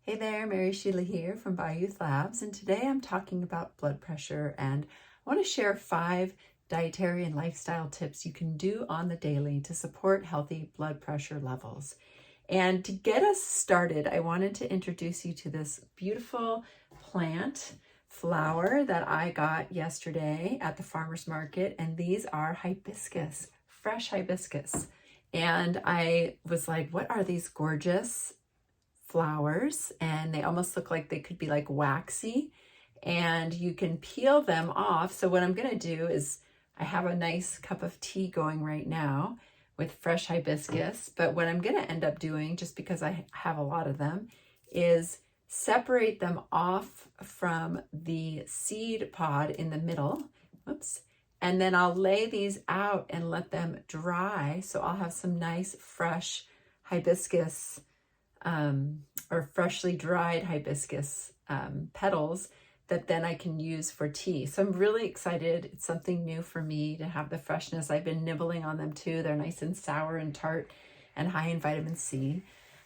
Hey there, Mary Sheila here from BioYouth Labs, and today I'm talking about blood pressure, and I want to share 5 dietary and lifestyle tips you can do on the daily to support healthy blood pressure levels. And to get us started, I wanted to introduce you to this beautiful plant flower that I got yesterday at the farmer's market, and these are hibiscus, fresh hibiscus. And I was like, what are these gorgeous flowers? And they almost look like they could be like waxy, and you can peel them off. So what I'm going to do is I have a nice cup of tea going right now with fresh hibiscus, but what I'm going to end up doing, just because I have a lot of them, is separate them off from the seed pod in the middle. Oops. And then I'll lay these out and let them dry. So I'll have some nice fresh hibiscus or freshly dried hibiscus petals that then I can use for tea. So I'm really excited. It's something new for me to have the freshness. I've been nibbling on them too. They're nice and sour and tart and high in vitamin C.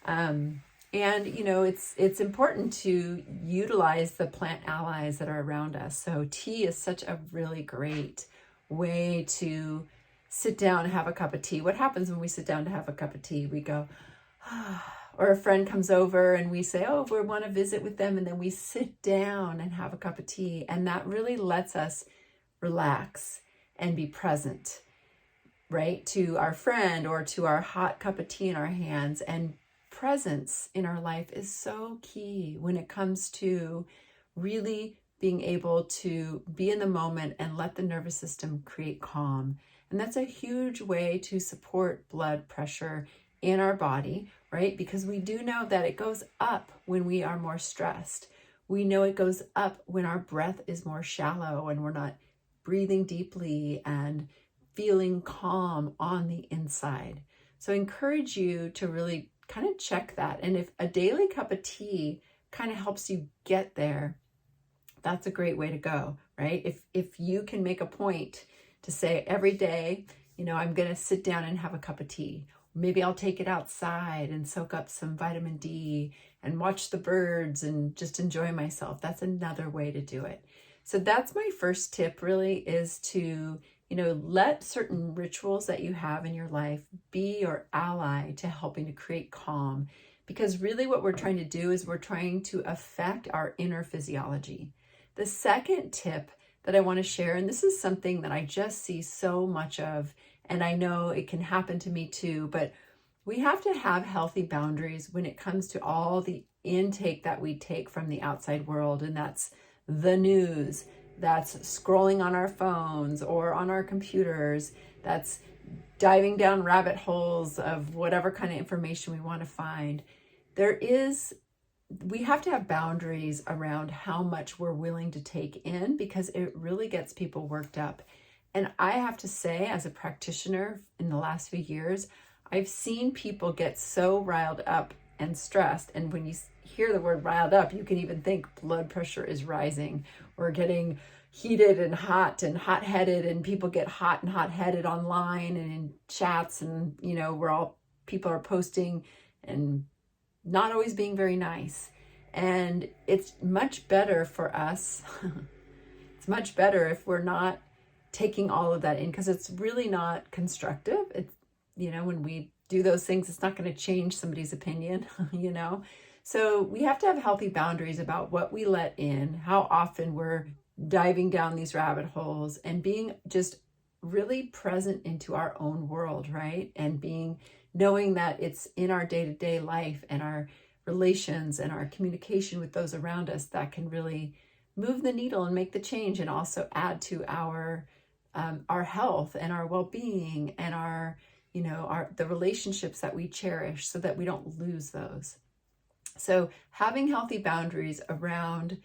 And you know, it's important to utilize the plant allies that are around us. So tea is such a really great way to sit down and have a cup of tea. What happens when we sit down to have a cup of tea? We go, or a friend comes over and we say, oh, we want to visit with them. And then we sit down and have a cup of tea. And that really lets us relax and be present, right? To our friend or to our hot cup of tea in our hands. And presence in our life is so key when it comes to really being able to be in the moment and let the nervous system create calm. And that's a huge way to support blood pressure in our body, right? Because we do know that it goes up when we are more stressed. We know it goes up when our breath is more shallow and we're not breathing deeply and feeling calm on the inside. So I encourage you to really kind of check that. And if a daily cup of tea kind of helps you get there, that's a great way to go, right? If you can make a point to say every day, you know, I'm going to sit down and have a cup of tea. Maybe I'll take it outside and soak up some vitamin D and watch the birds and just enjoy myself. That's another way to do it. So that's my first tip, really, is to, you know, let certain rituals that you have in your life be your ally to helping to create calm. Because really what we're trying to do is we're trying to affect our inner physiology. The second tip that I want to share, and this is something that I just see so much of, and I know it can happen to me too, but we have to have healthy boundaries when it comes to all the intake that we take from the outside world. And that's the news, that's scrolling on our phones or on our computers, that's diving down rabbit holes of whatever kind of information we want to find. We have to have boundaries around how much we're willing to take in, because it really gets people worked up. And I have to say, as a practitioner in the last few years, I've seen people get so riled up and stressed. And when you hear the word riled up, you can even think blood pressure is rising. We're getting heated and hot-headed, and people get hot and hot-headed online and in chats. And, you know, people are posting and not always being very nice. And it's much better for us. It's much better if we're not taking all of that in, because it's really not constructive. It's, you know, when we do those things, it's not going to change somebody's opinion, you know? So we have to have healthy boundaries about what we let in, how often we're diving down these rabbit holes, and being just really present into our own world, right? And knowing that it's in our day-to-day life and our relations and our communication with those around us that can really move the needle and make the change, and also add to our health and our well-being and the relationships that we cherish, so that we don't lose those. So having healthy boundaries around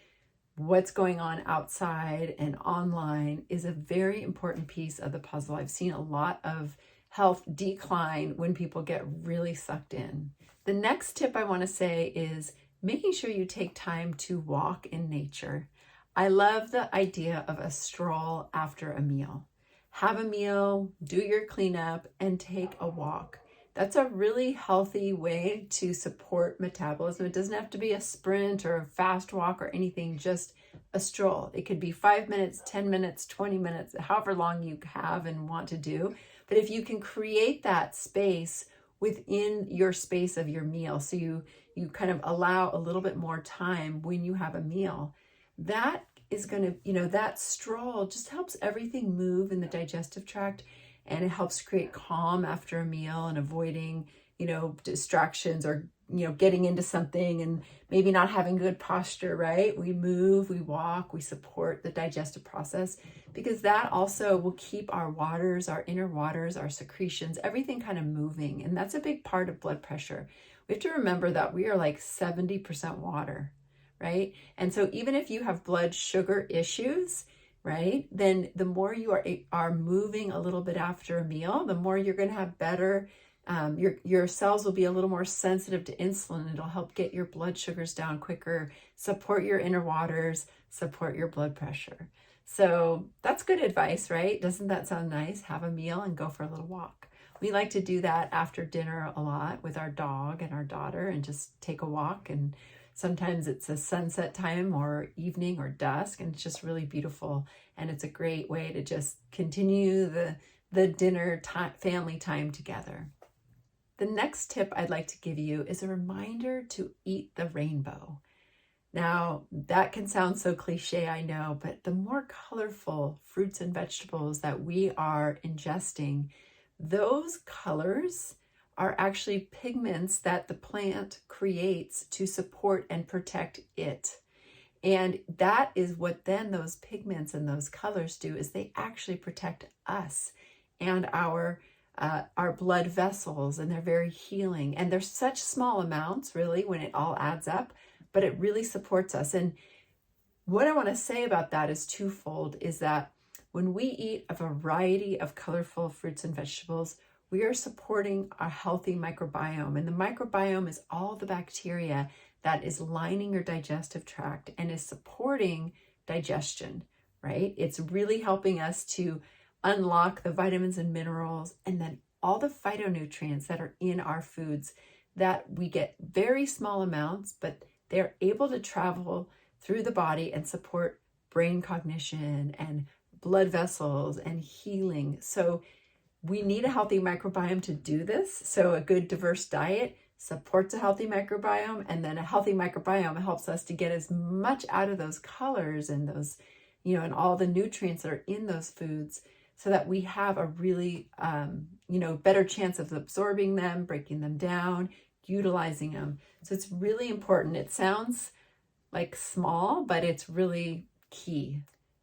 what's going on outside and online is a very important piece of the puzzle. I've seen a lot of health decline when people get really sucked in. The next tip I want to say is making sure you take time to walk in nature. I love the idea of a stroll after a meal. Have a meal, do your cleanup, and take a walk. that's a really healthy way to support metabolism. It doesn't have to be a sprint or a fast walk or anything, just a stroll. It could be 5 minutes, 10 minutes, 20 minutes, however long you have and want to do. But if you can create that space within your space of your meal, so you kind of allow a little bit more time when you have a meal, that is going to, that stroll just helps everything move in the digestive tract, and it helps create calm after a meal and avoiding, distractions or, getting into something and maybe not having good posture, right? We move, we walk, we support the digestive process, because that also will keep our waters, our inner waters, our secretions, everything kind of moving. And that's a big part of blood pressure. We have to remember that we are like 70% water, right? And so even if you have blood sugar issues, right, then the more you are moving a little bit after a meal, the more you're going to have better, your cells will be a little more sensitive to insulin. It'll help get your blood sugars down quicker, support your inner waters, support your blood pressure. So that's good advice, right? Doesn't that sound nice? Have a meal and go for a little walk. We like to do that after dinner a lot with our dog and our daughter, and just take a walk. And sometimes it's a sunset time or evening or dusk, and it's just really beautiful. And it's a great way to just continue the dinner time, family time together. The next tip I'd like to give you is a reminder to eat the rainbow. Now, that can sound so cliche, I know, but the more colorful fruits and vegetables that we are ingesting, those colors are actually pigments that the plant creates to support and protect it. And that is what then those pigments and those colors do, is they actually protect us and our blood vessels, and they're very healing. And they're such small amounts, really, when it all adds up, but it really supports us. And what I want to say about that is twofold, is that when we eat a variety of colorful fruits and vegetables, we are supporting a healthy microbiome. And the microbiome is all the bacteria that is lining your digestive tract and is supporting digestion, right? It's really helping us to unlock the vitamins and minerals, and then all the phytonutrients that are in our foods, that we get very small amounts, but they're able to travel through the body and support brain cognition and blood vessels and healing. So we need a healthy microbiome to do this. So a good diverse diet supports a healthy microbiome, and then a healthy microbiome helps us to get as much out of those colors and those, and all the nutrients that are in those foods, so that we have a really, better chance of absorbing them, breaking them down, utilizing them. So it's really important. It sounds like small, but it's really key.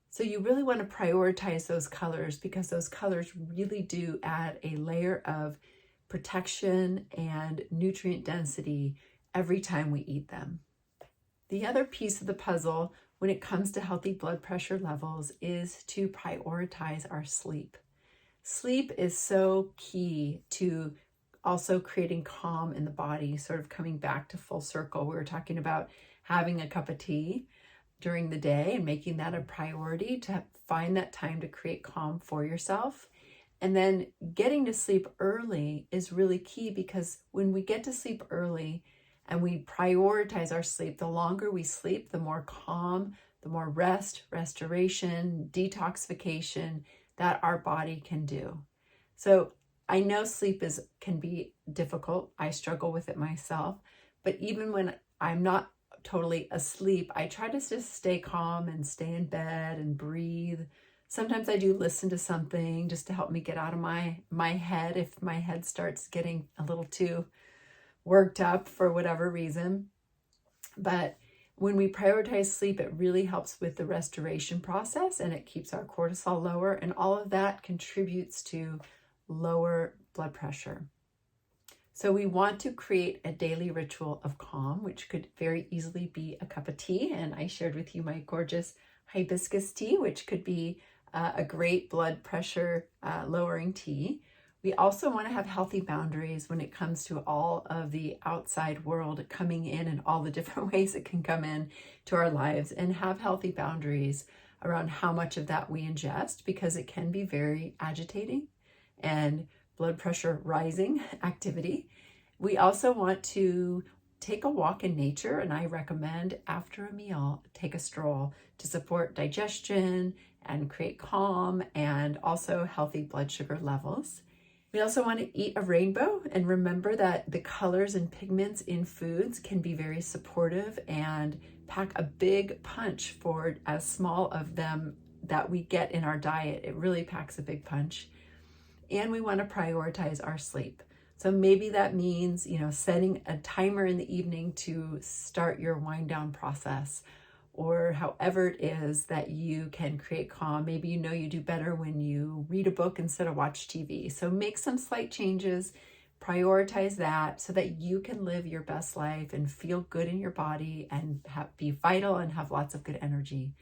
So you really want to prioritize those colors, because those colors really do add a layer of protection and nutrient density every time we eat them. The other piece of the puzzle when it comes to healthy blood pressure levels is to prioritize our sleep. Sleep is so key to also creating calm in the body, sort of coming back to full circle. We were talking about having a cup of tea during the day and making that a priority, to find that time to create calm for yourself. And then getting to sleep early is really key, because when we get to sleep early and we prioritize our sleep, the longer we sleep, the more calm, the more rest, restoration, detoxification that our body can do. So I know sleep can be difficult. I struggle with it myself. But even when I'm not totally asleep, I try to just stay calm and stay in bed and breathe. Sometimes I do listen to something just to help me get out of my head if my head starts getting a little too worked up for whatever reason. But when we prioritize sleep, it really helps with the restoration process, and it keeps our cortisol lower, and all of that contributes to lower blood pressure. So we want to create a daily ritual of calm, which could very easily be a cup of tea. And I shared with you my gorgeous hibiscus tea, which could be a great blood pressure lowering tea. We also want to have healthy boundaries when it comes to all of the outside world coming in and all the different ways it can come in to our lives, and have healthy boundaries around how much of that we ingest, because it can be very agitating and blood pressure rising activity. We also want to take a walk in nature, and I recommend after a meal, take a stroll to support digestion and create calm and also healthy blood sugar levels. We also want to eat a rainbow and remember that the colors and pigments in foods can be very supportive and pack a big punch for as small of them that we get in our diet. It really packs a big punch. And we want to prioritize our sleep. So maybe that means, setting a timer in the evening to start your wind down process, or however it is that you can create calm. Maybe you do better when you read a book instead of watch TV. So make some slight changes, prioritize that so that you can live your best life and feel good in your body and be vital and have lots of good energy.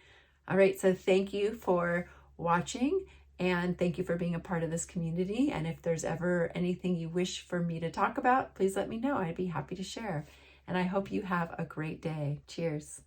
All right, so thank you for watching. And thank you for being a part of this community. And if there's ever anything you wish for me to talk about, please let me know. I'd be happy to share. And I hope you have a great day. Cheers.